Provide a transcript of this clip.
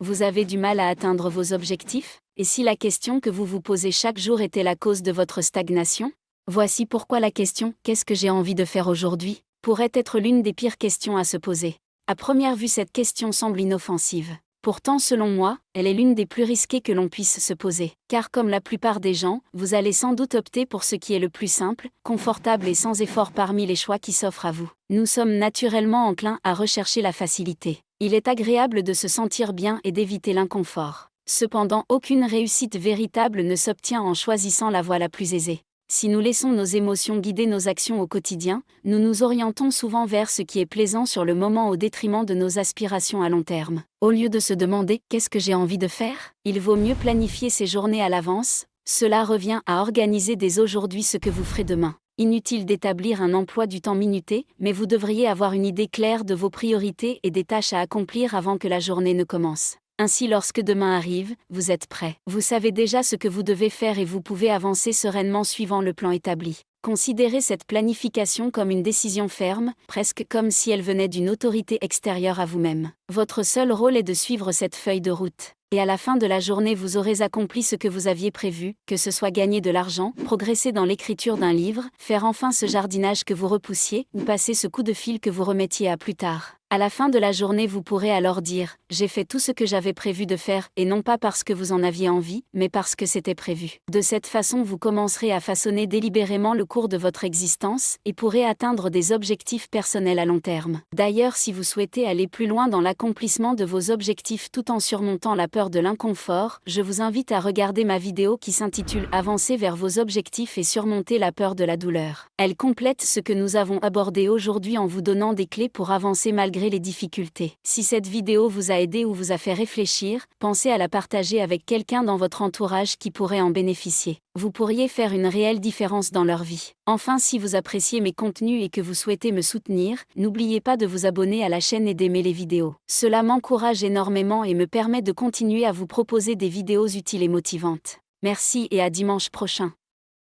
Vous avez du mal à atteindre vos objectifs? Et si la question que vous vous posez chaque jour était la cause de votre stagnation? Voici pourquoi la question « Qu'est-ce que j'ai envie de faire aujourd'hui ?» pourrait être l'une des pires questions à se poser. À première vue, cette question semble inoffensive. Pourtant, selon moi, elle est l'une des plus risquées que l'on puisse se poser. Car comme la plupart des gens, vous allez sans doute opter pour ce qui est le plus simple, confortable et sans effort parmi les choix qui s'offrent à vous. Nous sommes naturellement enclins à rechercher la facilité. Il est agréable de se sentir bien et d'éviter l'inconfort. Cependant, aucune réussite véritable ne s'obtient en choisissant la voie la plus aisée. Si nous laissons nos émotions guider nos actions au quotidien, nous nous orientons souvent vers ce qui est plaisant sur le moment au détriment de nos aspirations à long terme. Au lieu de se demander « Qu'est-ce que j'ai envie de faire ?», il vaut mieux planifier ses journées à l'avance. Cela revient à organiser dès aujourd'hui ce que vous ferez demain. Inutile d'établir un emploi du temps minuté, mais vous devriez avoir une idée claire de vos priorités et des tâches à accomplir avant que la journée ne commence. Ainsi, lorsque demain arrive, vous êtes prêt. Vous savez déjà ce que vous devez faire et vous pouvez avancer sereinement suivant le plan établi. Considérez cette planification comme une décision ferme, presque comme si elle venait d'une autorité extérieure à vous-même. Votre seul rôle est de suivre cette feuille de route. Et à la fin de la journée, vous aurez accompli ce que vous aviez prévu, que ce soit gagner de l'argent, progresser dans l'écriture d'un livre, faire enfin ce jardinage que vous repoussiez, ou passer ce coup de fil que vous remettiez à plus tard. À la fin de la journée, vous pourrez alors dire « J'ai fait tout ce que j'avais prévu de faire » et non pas parce que vous en aviez envie, mais parce que c'était prévu. De cette façon, vous commencerez à façonner délibérément le cours de votre existence et pourrez atteindre des objectifs personnels à long terme. D'ailleurs, si vous souhaitez aller plus loin dans l'accomplissement de vos objectifs tout en surmontant la peur de l'inconfort, je vous invite à regarder ma vidéo qui s'intitule « Avancer vers vos objectifs et surmonter la peur de la douleur ». Elle complète ce que nous avons abordé aujourd'hui en vous donnant des clés pour avancer malgré les difficultés. Si cette vidéo vous a aidé ou vous a fait réfléchir, pensez à la partager avec quelqu'un dans votre entourage qui pourrait en bénéficier. Vous pourriez faire une réelle différence dans leur vie. Enfin, si vous appréciez mes contenus et que vous souhaitez me soutenir, n'oubliez pas de vous abonner à la chaîne et d'aimer les vidéos. Cela m'encourage énormément et me permet de continuer à vous proposer des vidéos utiles et motivantes. Merci et à dimanche prochain.